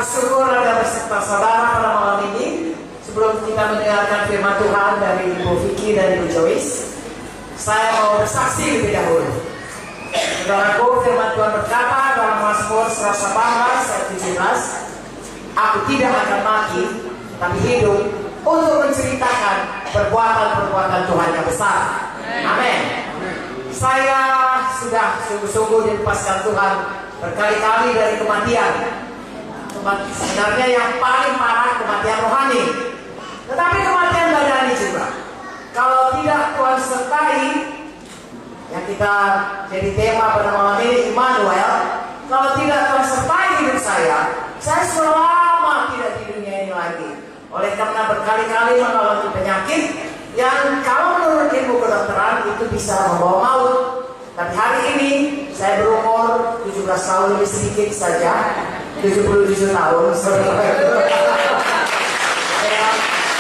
bersyukur ada beserta saudara pada malam ini. Sebelum kita mendengarkan firman Tuhan dari Ibu Vicky dan Ibu Joyce, saya mau bersaksi lebih dahulu. Saudaraku, firman Tuhan berkata dalam Mazmur 118 ayat 17, aku tidak akan mati, tapi hidup untuk menceritakan perbuatan-perbuatan Tuhan yang besar. Amin. Saya sudah sungguh-sungguh dilepaskan Tuhan berkali-kali dari kematian. Sebenarnya yang paling parah kematian rohani, tetapi kematian badani juga. Kalau tidak Tuhan sertai, yang kita jadi tema pada malam ini, Immanuel. Kalau tidak Tuhan sertai hidup saya selama tidak di dunia ini lagi. Oleh karena berkali-kali mengalami penyakit yang kalau menurut ilmu kedokteran itu bisa membawa maut. Tapi hari ini saya berumur 17 tahun lebih sedikit saja, 77 tahun.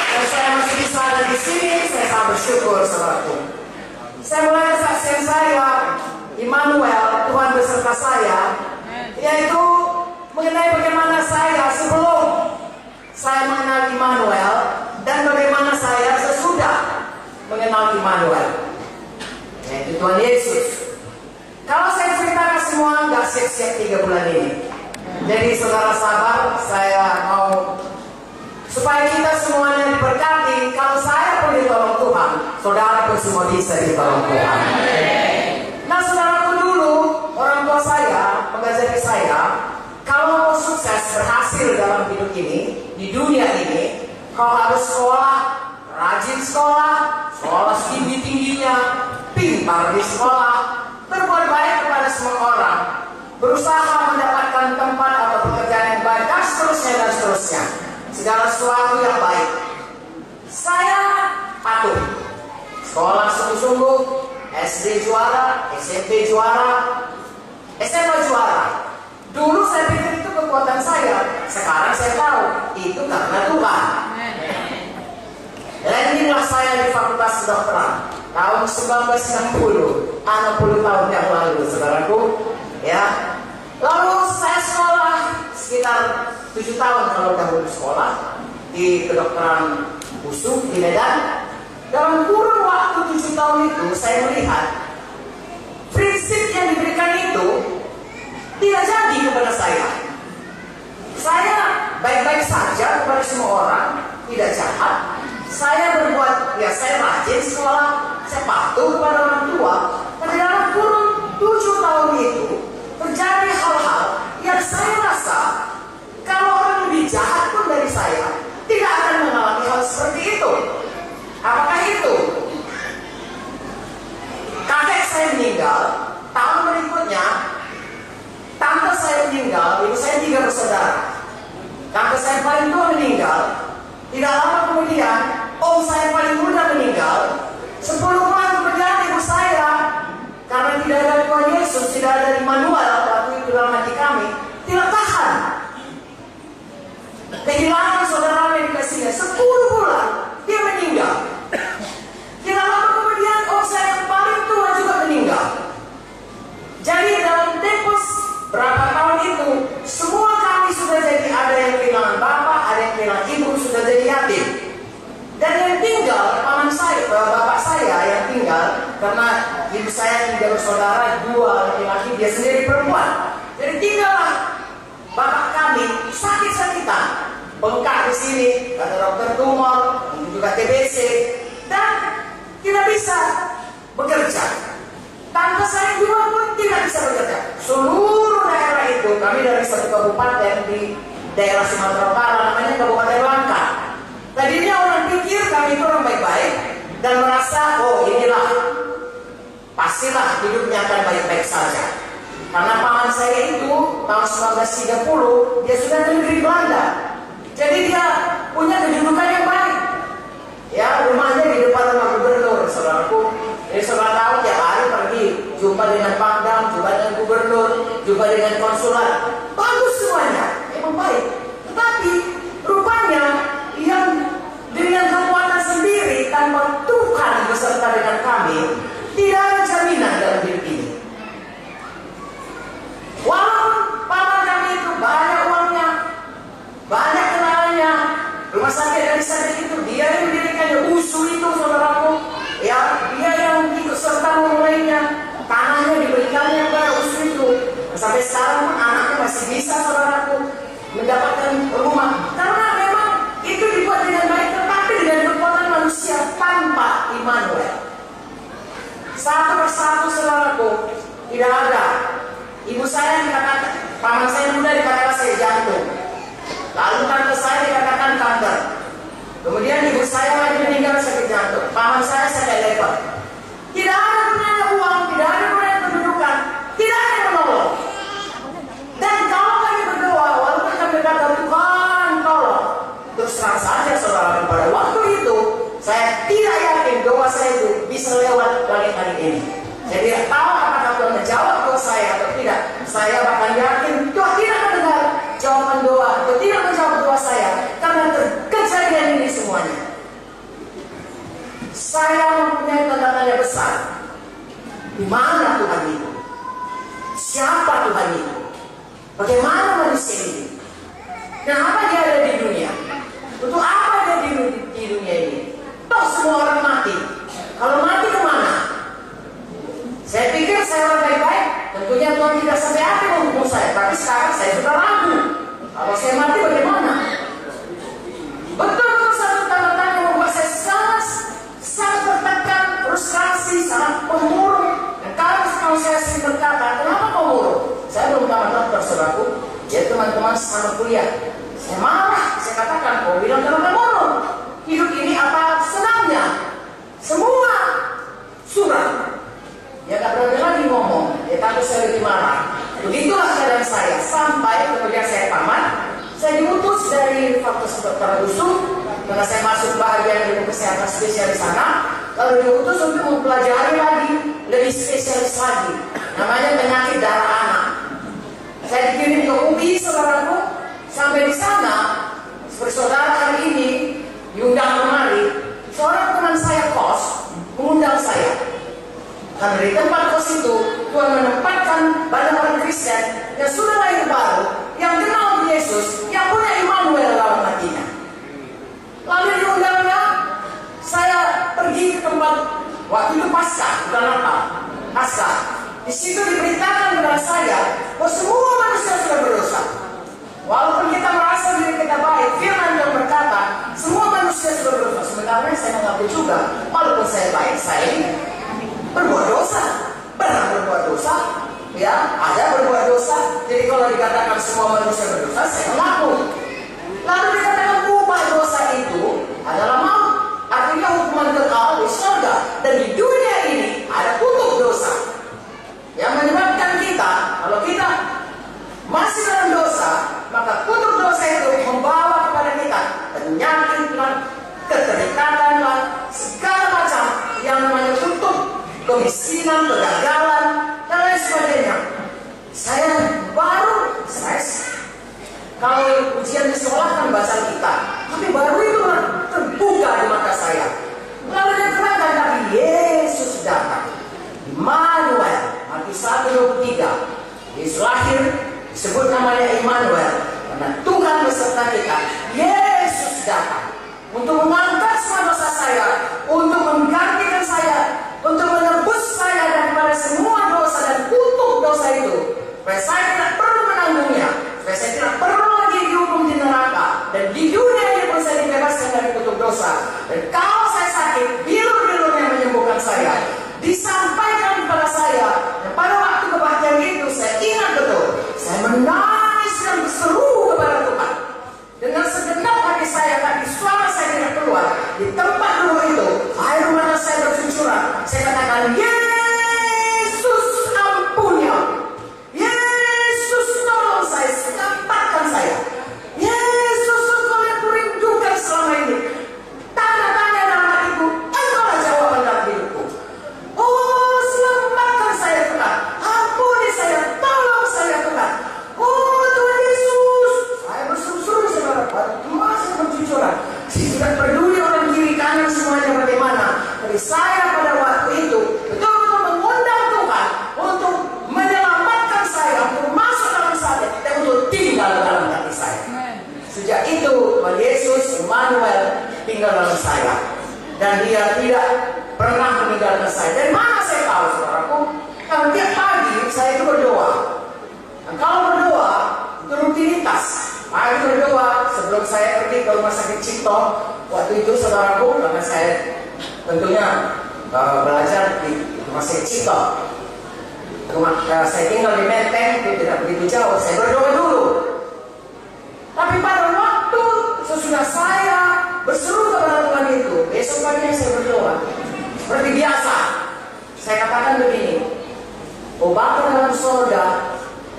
Dan saya masih bisa ada di sini, saya sangat bersyukur, saudaraku. Saya mulai kesaksian saya, Immanuel, Tuhan beserta saya, yaitu mengenai bagaimana saya sebelum saya mengenal Immanuel dan bagaimana saya sesudah mengenal Immanuel, yaitu Tuhan Yesus. Kalau saya ceritakan semua nggak siap-siap 3 bulan ini. Jadi saudara sabar, saya mau supaya kita semuanya diberkati. Kalau saya pun ditolong Tuhan, saudara pun semua bisa ditolong Tuhan. Nah, saudaraku, dulu orang tua saya mengajari saya, kalau mau sukses berhasil dalam hidup ini, di dunia ini, kau harus sekolah, rajin sekolah, sekolah setinggi-tingginya, pintar di sekolah, berbuat baik kepada semua orang, berusaha mendapatkan tempat atau pekerjaan yang baik, dan seterusnya. Segala sesuatu yang baik. Saya patuh. Sekolah sungguh-sungguh, SD juara, SMP juara, SMA juara. Dulu saya pikir itu kekuatan saya. Sekarang saya tahu itu karena Tuhan. Landinglah saya di Fakultas Kedokteran tahun 1960, 60 tahun yang lalu, saudaraku. Ya. Lalu saya sekolah sekitar 7 tahun kalau dahulu sekolah di kedokteran khusus di Medan. Dalam kurun waktu 7 tahun itu saya melihat prinsip yang diberikan itu tidak jadi kepada saya. Saya baik-baik saja kepada semua orang, tidak jahat. Saya berbuat, ya saya rajin sekolah, saya patuh kepada orang tua. Tapi dalam kurun 7 tahun itu terjadi hal-hal yang saya rasa kalau orang lebih jahat pun dari saya tidak akan mengalami hal seperti itu. Apakah itu? Kakek saya meninggal, tahun berikutnya tante saya meninggal, ibu saya 3 bersaudara. Tante saya paling tua meninggal. Tidak lama kemudian om saya paling muda meninggal. 10 bulan kemudian ibu saya, karena tidak ada Tuhan Yesus, tidak ada Immanuel waktu itu dalam hati kami, tidak tahan. Kehilangan saudara yang dikasihnya 10 bulan, dia meninggal. Tidak lama kemudian om saya yang paling tua juga meninggal. Jadi dalam tempos berapa tahun itu, semua kami sudah jadi, ada yang kehilangan bapak, ada yang kehilangan ibu, sudah jadi yatim. Dan yang tinggal, paman saya, bapak saya yang tinggal, karena ibu saya 3 bersaudara, 2 laki-laki, dia sendiri perempuan. Jadi tinggallah bapak kami sakit-sakitan, bengkak di sini, kata dokter tumor, juga TBC, dan tidak bisa bekerja. Tante saya juga pun tidak bisa bekerja. Seluruh daerah itu, kami dari satu kabupaten di daerah Sumatera Utara, namanya Kabupaten Langka. Tadinya orang pikir kami itu orang baik-baik dan merasa, oh inilah pastilah hidupnya akan baik-baik saja. Karena paman saya itu tahun 1930 dia sudah di negeri Belanda. Jadi dia punya kedudukan yang baik. Ya, rumahnya di depan rumah gubernur, saudaraku. Jadi saudara tahu tiap hari pergi jumpa dengan Pangdam, jumpa dengan gubernur, jumpa dengan konsulat. Bagus semuanya, emang baik. Tetapi rupanya yang dengan kekuatan sendiri tanpa Tuhan beserta dengan kami, tidak ada jaminan dalam hidup ini. Walaupun paman kami itu banyak uangnya, masih bisa saudaraku mendapatkan rumah, karena memang itu dibuat dengan baik, tetapi dengan kekuatan manusia tanpa Immanuel. Satu persatu saudaraku, tidak ada. Ibu saya dikatakan, paman saya muda dikatakan saya jantung, lalu tante saya dikatakan kanker, kemudian ibu saya lagi meninggal sakit jantung, paman saya sakit leper. Tidak ada gunanya uang, tidak ada gunanya kedudukan, tidak ada yang menolong. Dan kalau kami berdoa, walaupun kami berkata Tuhan tolong, terus terang saja saudara, pada waktu itu saya tidak yakin doa saya itu bisa lewat langit hari ini. Saya tidak tahu apakah Tuhan menjawab doa saya atau tidak. Saya bahkan yakin Tuhan tidak mendengar jawaban doa, Tuhan tidak menjawab doa saya, karena kejadian ini semuanya. Saya mempunyai tanda tanya besar. Di mana Tuhan itu? Siapa Tuhan itu? Bagaimana manusia ini? Kenapa dia ada di dunia? Untuk apa dia di dunia ini? Toh semua orang mati. Kalau mati kemana? Saya pikir saya orang baik-baik. Tentunya Tuhan tidak sampai akhir menghukum saya. Tapi sekarang saya sudah ragu. Kalau saya mati bagaimana? Betul-betul satu tanda tanya membuat saya sangat tertekan, frustrasi, sangat pemurung. Dan kalau saya sering berkata, kenapa kau murung? Saya belum tamat dokter, saudaraku. Ya teman-teman sama kuliah. Saya marah, saya katakan, kau bilang kenapa murung? Hidup ini apa senangnya? Semua suram. Ya gak berani lagi ngomong. Ya takut saya lebih marah. Begitulah keadaan saya. Sampai kemudian saya tamat. Saya diutus dari Fakultas Kedokteran USU, karena saya masuk bagian ilmu kesehatan spesial di sana. Lalu diutus untuk mempelajari lagi, lebih spesialis lagi, namanya penyakit darah anak. Saya dikirim ke UI, saudaraku. Sampai di sana, seperti saudara hari ini diundang kemari, seorang teman saya kos mengundang saya. Karena di tempat kos itu Tuhan menempatkan banyak orang Kristen yang sudah lahir baru, yang kenal Yesus, yang punya Immanuel dalam hatinya. Lalu diundangnya, saya pergi ke tempat, waktu itu Paskah, bukan Natal, Paskah. Di situ diberitakan kepada saya bahwa semua manusia sudah berdosa. Walaupun kita merasa diri kita baik, firman yang berkata semua manusia sudah berdosa. Sebenarnya saya mengaku juga, walaupun saya baik, saya ini berbuat dosa, pernah berbuat dosa, ya ada berbuat dosa. Jadi kalau dikatakan semua manusia berdosa, saya mengaku. Lalu dikatakan upah dosa itu adalah maut, artinya hukuman kekal di surga. Dan di dunia ini ada kutuk dosa yang menyebabkan kita, kalau kita masih dalam dosa, maka kutuk dosa itu membawa kepada kita penyakit, keterikatan, segala macam yang namanya kutuk, kemiskinan, kegagalan, dan lain sebagainya. Saya baru stres. Kalau ujian di sekolah kan bahasa kita, tapi baru itu terbuka di mata saya. Lalu dia terangkan, tapi Yesus datang. Immanuel, Matius 1:23. Yesus lahir, disebut namanya Immanuel, karena Tuhan beserta kita. Yesus datang untuk mengangkat semua dosa saya, untuk menggantikan saya, untuk menebus saya daripada semua dosa dan kutuk dosa itu, supaya saya tidak perlu menanggungnya, supaya saya tidak perlu lagi dihukum di neraka, dan di dunia ini pun saya dibebaskan dari kutuk dosa. Dan kalau saya sakit, bilur-bilur yang menyembuhkan saya disampaikan kepada saya. Dan pada waktu kebahagiaan itu saya ingat betul, saya menangis dan berseru kepada Tuhan dengan segenap hati saya, tapi suara saya tidak keluar. Di tempat dulu itu air mata saya bercucuran. Saya katakan, Yesus ampuni aku, Yesus tolong saya, selamatkan saya, Yesus engkau yang kurindukan selama ini. Tanda tanya dalam hatiku, engkaulah jawaban dalam hidupku. Oh, selamatkan saya Tuhan, ampuni saya, tolong saya Tuhan. Oh Tuhan Yesus, saya berseru-seru saudara, masih bercucuran. Saya tidak peduli orang kiri kanan semuanya bagaimana, tapi saya pada waktu itu betul-betul mengundang Tuhan untuk menyelamatkan saya, untuk masuk dalam saya dan untuk tinggal dalam hati saya. Sejak itu Tuhan Yesus Immanuel tinggal dalam saya, dan dia tidak pernah meninggalkan saya. Dari mana saya tahu saudaraku? Karena tiap pagi saya itu berdoa. Dan kalau berdoa, rutinitas. Mari berdoa sebelum saya pergi ke rumah sakit Cipto. Waktu itu saudaraku, karena saya tentunya belajar di rumah sakit Cipto. Saya tinggal di Menteng, tidak begitu jauh. Saya berdoa dulu. Tapi pada waktu sesudah saya berseru kepada Tuhan itu, besok paginya saya berdoa. Seperti biasa, saya katakan begini, "Oh Bapa dalam sorga,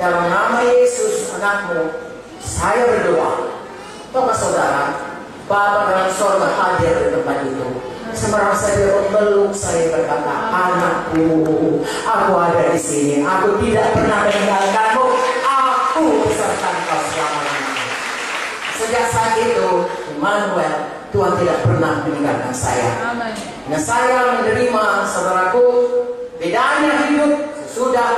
dalam nama Yesus anakmu, saya berdoa." Tahukah saudara, Bapa dalam sorga hadir di tempat itu. Saya merasa dia memeluk saya, berkata, "Anakku, aku ada di sini. Aku tidak pernah meninggalkanmu. Aku beserta engkau selamanya." Sejak saat itu, Immanuel, Tuhan tidak pernah meninggalkan saya. Amin. Nah, saya menerima, saudaraku, bedanya hidup sesudah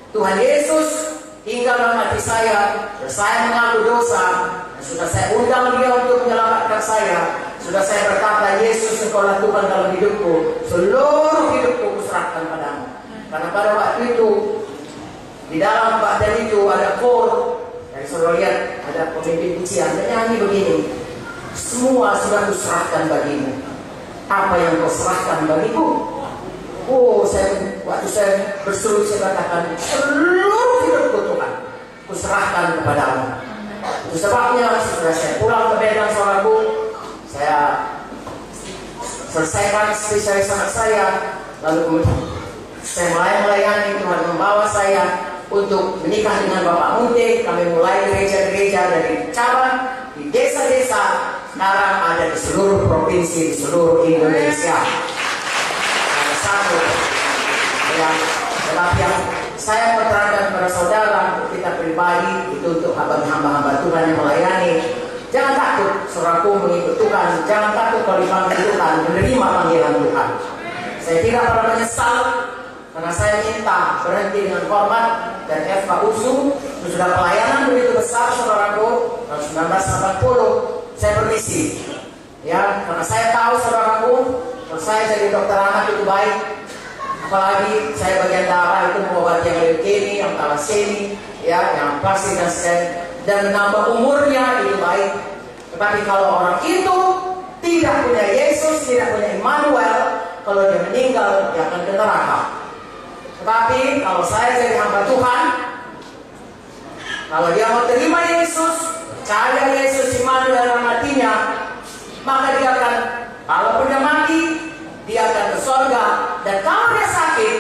Tuhan Yesus tinggal dalam hati saya. Saya mengaku dosa. Sudah saya undang dia untuk menyelamatkan saya. Sudah saya berkata, "Yesus, engkaulah Tuhan dalam hidupku. Seluruh hidupku kuserahkan padamu." Karena pada waktu itu, di dalam badan itu ada kor. Dan saudara lihat, ada pemimpin pujian. Dia nyanyi begini, "Semua sudah kuserahkan bagimu. Apa yang kau serahkan bagiku?" Oh, waktu saya berseru, saya katakan, "Seluruh hidupku Tuhan, kuserahkan kepadamu." Itu sebabnya setelah saya pulang ke Medan, saudaraku, saya selesaikan spesialis anak saya, lalu kemudian saya mulai melayani. Tuhan membawa saya untuk menikah dengan Bapak Munte. Kami mulai gereja-gereja dari cabang di desa-desa, sekarang ada di seluruh provinsi, di seluruh Indonesia. Ada satu yang saya menerangkan kepada saudara, untuk kita pribadi, itu untuk hamba-hamba Tuhan yang melayani. Jangan takut, saudaraku, mengikut Tuhan. Jangan takut kalau dipanggil Tuhan, menerima panggilan Tuhan. Saya tidak pernah menyesal, karena saya minta berhenti dengan hormat. Dan FKUSU sudah pelayanan begitu besar, saudaraku. Tahun 1980 saya permisi, ya, karena saya tahu, saudaraku, kalau saya jadi dokter anak itu baik. Apalagi saya bagian darah itu mengobati yang leukemia, yang thalassemia, ya, yang plastik dan sebagainya, dan menambah umurnya itu baik. Tetapi kalau orang itu tidak punya Yesus, tidak punya Immanuel, kalau dia meninggal, dia akan ke neraka. Tetapi kalau saya jadi hamba Tuhan, kalau dia mau terima Yesus, percaya Yesus Immanuel dalam hatinya, maka dia akan, kalaupun dia mati, dia akan ke surga. Dan kalau dia sakit,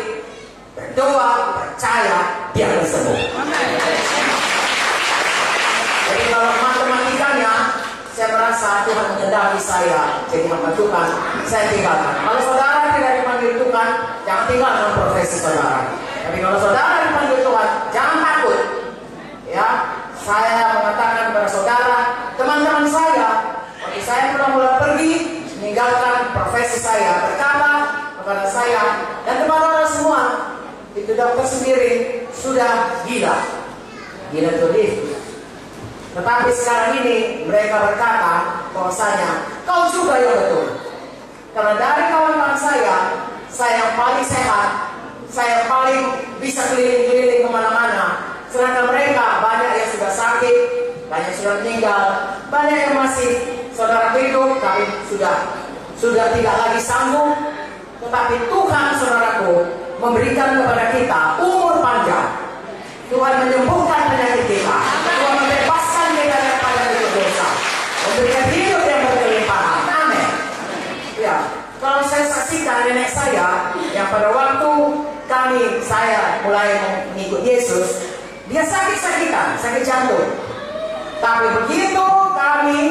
berdoa, percaya, dia akan sembuh. Jadi kalau matematikanya, saya merasa Tuhan mengendali saya jadi hamba Tuhan, saya tinggalkan. Kalau saudara tidak dipanggil Tuhan, jangan tinggalkan profesi saudara. Tapi kalau saudara dipanggil Tuhan, jangan takut. Ya, saya mengatakan kepada saudara, teman-teman saya, waktu saya mulai pergi, meninggalkan profesi saya, berkata kepada saya dan kepada orang semua, itu dokter sendiri sudah gila tuh. Tetapi sekarang ini mereka berkata bahwasanya kau juga yang betul. Karena dari kawan-kawan saya yang paling sehat, saya paling bisa keliling-keliling kemana-mana. Sedangkan mereka banyak yang sudah sakit, banyak yang sudah meninggal, banyak yang masih saudara hidup tapi sudah tidak lagi sanggup. Tetapi Tuhan, saudaraku, memberikan kepada kita umur panjang. Tuhan menyembuhkan penyakit kita. Tuhan membebaskan kita daripada dosa, memberikan hidup yang berkelimpahan. Amin. Ya, kalau saya saksikan nenek saya yang pada waktu saya mulai mengikut Yesus, dia sakit-sakitan, sakit jantung. Tapi begitu kami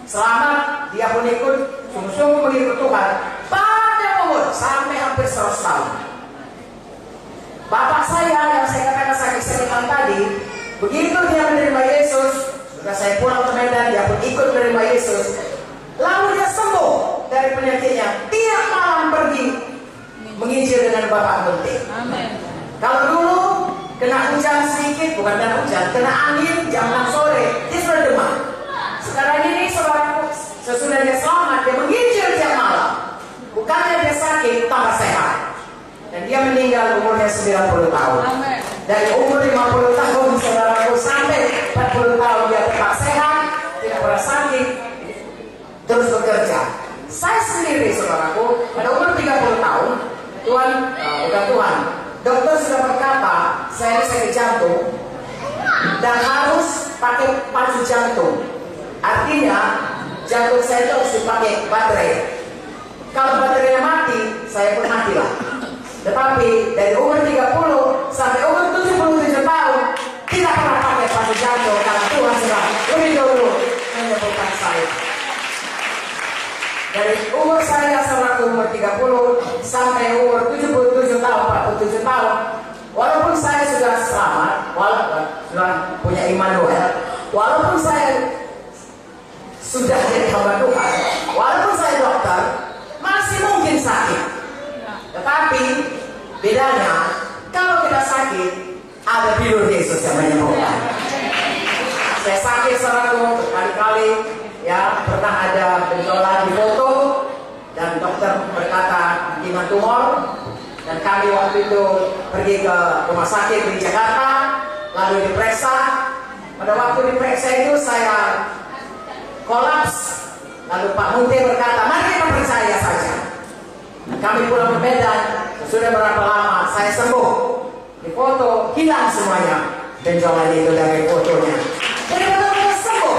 selamat, dia pun ikut, sungguh-sungguh mengikut Tuhan. Sampai hampir 100 tahun. Bapak saya yang saya katakan sakit-sakitan tadi, begitu dia menerima Yesus, sudah saya pulang ke Medan, dia pun ikut menerima Yesus. Lalu dia sembuh dari penyakitnya. Tiap malam pergi menginjil dengan Bapak Munte. Amin. Kalau dulu kena hujan sedikit, bukan kena hujan, kena angin jam 6 sore, dia sudah demam. Sekarang ini saudaraku, sesudah dia selamat, dia menginjil tiap malam. Bukannya dia sakit, tambah sehat. Dan dia meninggal umurnya 90 tahun. Amen. Dari umur 50 tahun, saudaraku, sampai 40 dan harus pakai pacu jantung. Artinya jantung saya itu harus dipakai baterai. Kalau baterainya mati, saya pun matilah. Tetapi dari umur 30 sampai umur 77 tahun tidak pernah pakai pacu jantung karena Tuhan sudah lebih dulu menyembuhkan saya. Dari umur saya selaku umur 30 sampai umur 77 tahun, 47 tahun, walaupun saya sudah selamat, walaupun sudah punya Immanuel, walaupun saya sudah jadi hamba Tuhan, walaupun saya dokter, masih mungkin sakit. Tetapi bedanya, kalau kita sakit, ada tidur Yesus yang menyembuhkan. Saya sakit selalu berkali-kali, ya pernah ada benjolan di foto dan dokter berkata kemungkinan tumor, dan kami waktu itu pergi ke rumah sakit di Jakarta, lalu diperiksa. Pada waktu diperiksa itu saya kolaps, lalu Pak Munte berkata, mari kita percaya saja. Kami pulang ke Medan, sudah berapa lama saya sembuh. Di foto hilang semuanya benjolan itu dari fotonya. Jadi betul-betul sembuh.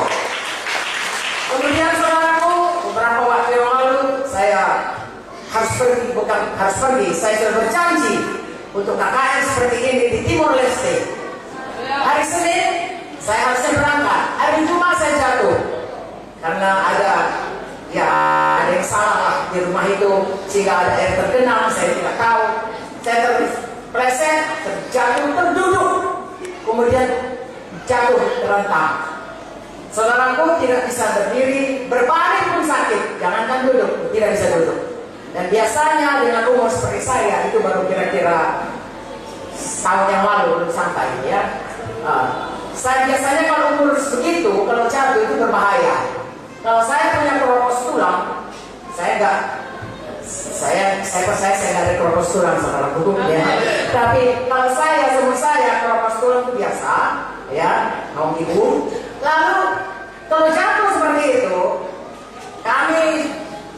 Kemudian saudaraku, beberapa waktu yang lalu saya harus pergi, bukan harus pergi, saya sudah berjanji untuk KKR seperti ini di Timor Leste. Hari Senin saya harusnya berangkat, hari Jumat saya jatuh karena ada yang salah lah di rumah itu, sehingga ada air tergenang, saya tidak tahu. Saya terpleset, terjatuh, terduduk, kemudian jatuh terlentang. Saudaraku tidak bisa berdiri, berbaring pun sakit, jangankan duduk, tidak bisa duduk. Dan biasanya dengan umur seperti saya, itu baru kira-kira tahun yang lalu belum sampai ya. Saya biasanya kalau umur begitu, kalau jatuh itu berbahaya. Kalau saya punya keropos tulang, saya percaya saya nggak ada keropos tulang saudara hukum ya. Tapi kalau umur saya keropos tulang itu biasa, ya, kaum ibu. Lalu kalau jatuh seperti itu, kami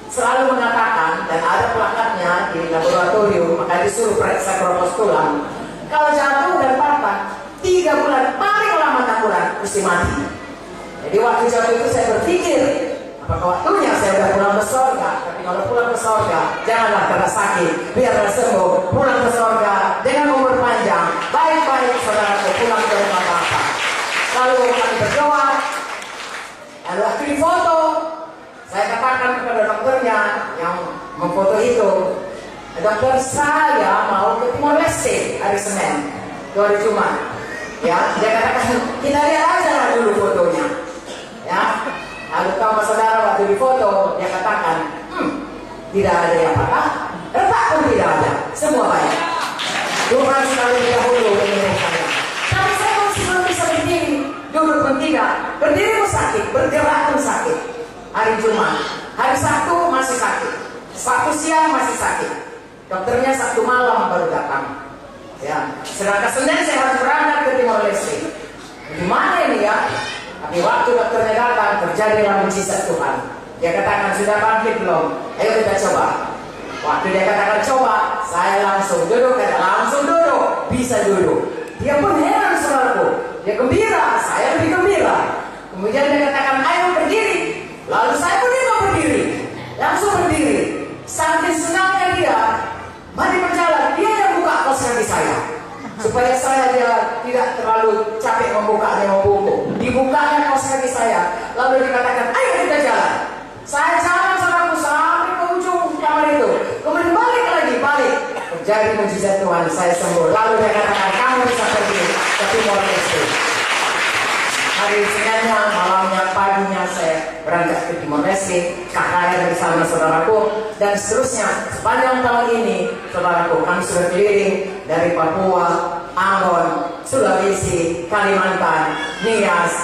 selalu mengatakan dan ada plakatnya di laboratorium, maka disuruh periksa keropos tulang. Kalau jatuh dan patah, 3 bulan paling lama 6 bulan mesti mati. Jadi waktu jatuh itu saya berpikir, apakah waktunya saya sudah pulang ke surga? Tapi kalau pulang ke surga, janganlah karena sakit, biarlah sembuh. Pulang ke surga dengan umur panjang, baik-baik saudaraku, pulang ke rumah Bapa. Lalu kami berdoa, lalu waktu di foto, saya katakan kepada dokternya yang memfoto itu, dokter saya mau ke Timor Leste hari Senin, hari Jumat. Ya, dia katakan kita lihat aja lah dulu fotonya. Ya, lalu kalau saudara waktu di foto, dia katakan, tidak ada yang patah, retak pun tidak ada, semua baik. Tuhan sekali dahulu menyembuhkannya. Tapi saya masih belum bisa berdiri, duduk pun tidak, berdiri pun sakit, bergerak pun sakit. Hari Jumat, hari Sabtu masih sakit, Sabtu siang masih sakit. Dokternya Sabtu malam baru datang. Ya, sedangkan Senin saya harus berangkat ke Timor Leste. Gimana ini ya? Tapi waktu dokternya datang, terjadilah mujizat Tuhan. Dia katakan, sudah bangkit belum? Ayo kita coba. Waktu dia katakan coba, saya langsung duduk, bisa duduk. Dia pun heran saudaraku. Dia gembira, saya lebih gembira. Kemudian dia katakan, ayo berdiri. Lalu saya pun juga berdiri. Langsung berdiri. Saking senangnya dia, mari berjalan. Dia yang buka kaos kaki saya. Supaya saya tidak terlalu capek membukanya membuku. Dibukanya kaos kaki saya. Lalu dikatakan, ayo kita jalan. Saya jalan saudaraku sampai ke ujung kamar itu. Kemudian balik. Terjadi mujizat Tuhan, saya sembuh. Lalu dia katakan, kamu bisa pergi ke Timor Leste. Hari Seninnya, malamnya, paginya saya berangkat ke Timor Leste, KKR bersama saudaraku, dan seterusnya. Sepanjang tahun ini, saudaraku, kami sudah keliling dari Papua, Ambon, Sulawesi, Kalimantan, Nias,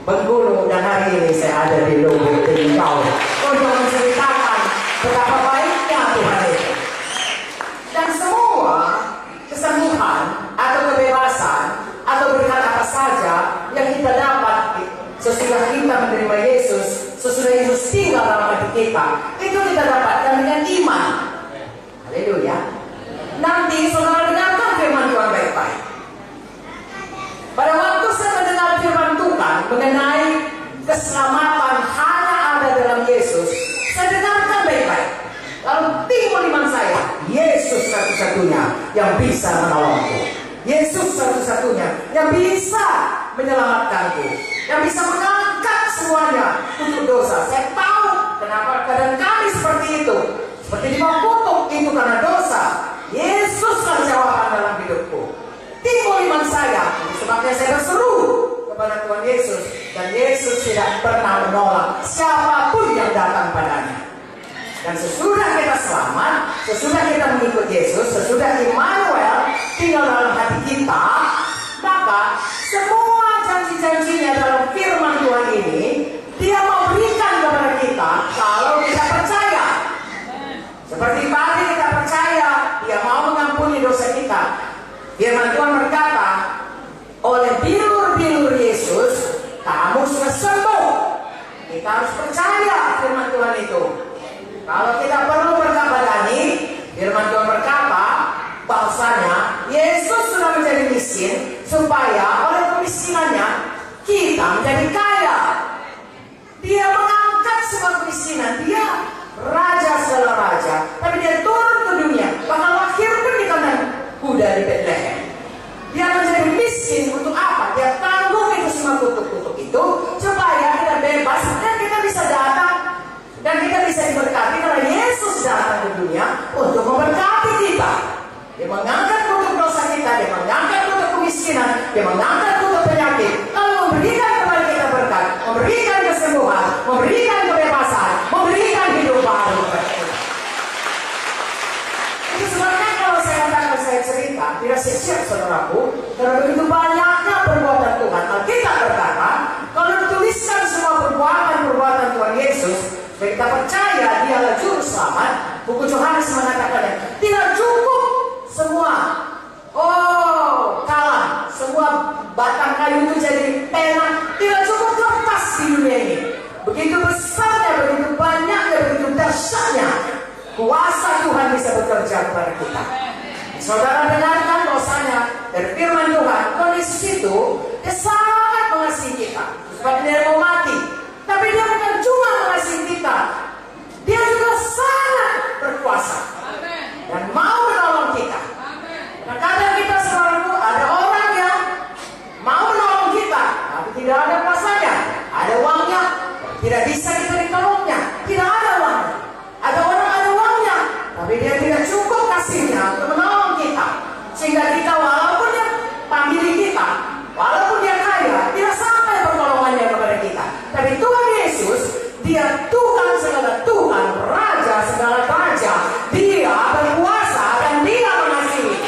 Bengkulu, dan hari ini saya ada di Lubuk Linggau untuk menceritakan betapa baiknya Tuhan itu. Dan semua kesembuhan atau kebebasan atau berkat apa saja yang kita dapat sesudah kita menerima Yesus, sesudah Yesus tinggal dalam hati kita, itu kita dapatkan dengan iman. Haleluya. Nanti saudara dengarkan firman Tuhan baik-baik. Pada waktu saya mendengar firman Tuhan mengenai keselamatan hanya ada dalam Yesus, saya dengarkan baik-baik. Lalu timbul iman saya, Yesus satu-satunya yang bisa menolongku. Yesus satu-satunya yang bisa menyelamatkanku, yang bisa mengangkat semuanya untuk dosa. Saya tahu kenapa keadaan kami seperti itu, seperti di bawah kutuk, itu karena dosa. Yesuslah jawaban dalam hidupku. Timbul iman saya, sebabnya saya berseru kepada Tuhan Yesus, dan Yesus tidak pernah menolak siapapun yang datang padanya. Dan sesudah kita selamat, sesudah kita mengikut Yesus, sesudah Immanuel tinggal dalam hati kita, maka semua janji-janjinya dalam firman Tuhan ini Dia mau berikan kepada kita kalau kita percaya. Seperti tadi kita percaya Dia mau mengampuni dosa kita. Firman Tuhan berkata, oleh bilur-bilur Yesus kamu sudah sembuh. Kita harus percaya firman Tuhan itu. Kalau kita perlu berkata-kata, firman Tuhan berkata bahwasanya Yesus sudah menjadi miskin supaya oleh kemiskinannya kita menjadi kaya. Dia mengangkat semua kemiskinan. Dia raja segala raja, tapi dia turun ke dunia, bahkan lahir pun di kandang kuda di Bethlehem. Dia menjadi miskin untuk apa? Dia tanggung itu semua kutuk-kutuk itu supaya kita bebas dan kita bisa datang dan kita bisa diberkati karena Yesus datang ke dunia untuk memberkati kita. Dia mengangkat kutuk dosa kita, dia mengangkat kutuk kemiskinan, dia mengangkat kutuk penyakit, lalu memberikan kepada kita berkat, memberikan kesembuhan, memberikan kebebasan, memberikan hidup baru kepada kita. Itu sebabnya kalau saya katakan, saya cerita, tidak siap saudaraku, karena begitu banyaknya perbuatan Tuhan. Alkitab berkata, kalau dituliskan semua perbuatan Tuhan Yesus, kita percaya Dialah juru selamat. Buku Yohanes mengatakannya, tidak cukup semua kalah, semua batang kayu itu jadi pena, tidak cukup kertas di dunia ini. Begitu besarnya, begitu banyaknya, begitu dahsyatnya kuasa Tuhan bisa bekerja kepada kita. Saudara dengarkan bahwasanya dari firman Tuhan, Yesus itu dia sangat mengasihi kita, sebab dia mau mati. Tapi dia bukan cuma mengasihi kita, dia juga sangat berkuasa dan mau menolong kita. Nah, kadang kita selalu ada orang yang mau menolong kita, tapi tidak ada kuasanya, ada uangnya, tidak bisa kita ditolongnya, tidak ada uangnya. Ada orang ada uangnya, tapi dia tidak cukup kasihnya untuk menolong kita, sehingga kita walaupun dia panggil kita, walaupun dia kaya, tidak sampai pertolongannya kepada kita. Tapi Tuhan Yesus, Dia Tuhan segala Tuhan, Raja segala Raja, Dia berkuasa dan Dia mengasihi.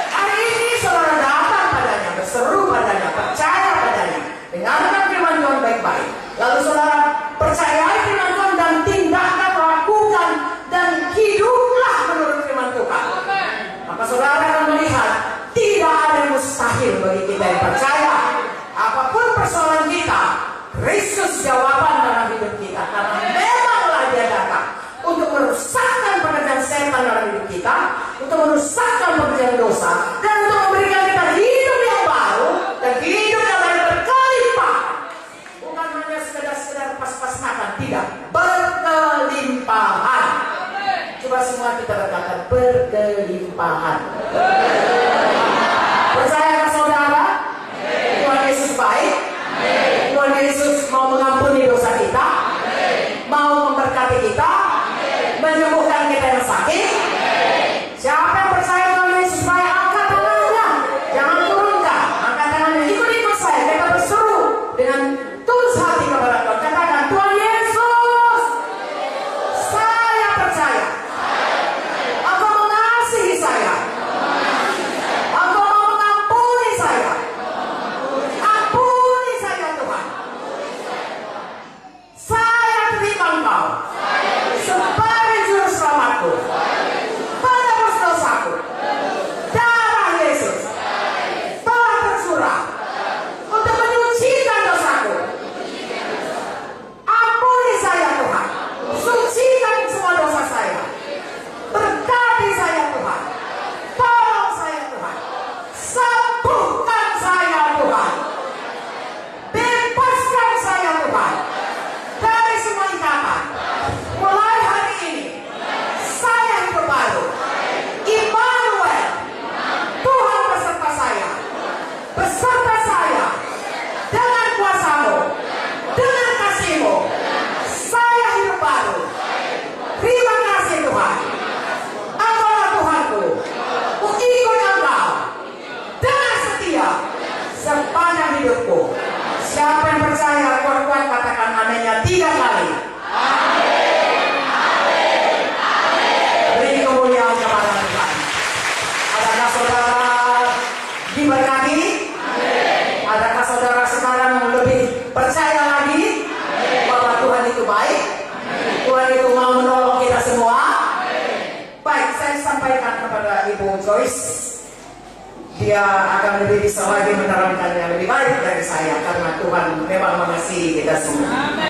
Hari ini saudara datang padanya, berseru padanya, percaya padanya, dengarkan firman Tuhan baik-baik. Lalu saudara percayai firman Tuhan dan tindakan, lakukan dan hiduplah menurut firman Tuhan. Maka saudara akan melihat tidak ada yang mustahil bagi kita yang percaya. Apapun persoalan kita, Kristus jawaban dalam hidup kita. Karena memanglah Dia datang untuk merusakkan pekerjaan setan dalam hidup kita, untuk merusakkan pekerjaan dosa, dan untuk memberikan kita hidup yang baru dan hidup yang lain berkelimpah. Bukan hanya sekedar pas-pas makan, tidak, berkelimpahan. Coba semua kita berkata berkelimpahan. Percayakah saudara? Tuhan Yesus baik. Tuhan Yesus mau mengampuni dosa kita, mau memberkati kita, menyembuhkan kita yang sakit. Siapa yang percaya Tuhan Yesus baik, angkat tangan. egois, dia akan lebih bisa lagi menerangkan yang lebih baik dari saya karena Tuhan memang mengasihi kita semua.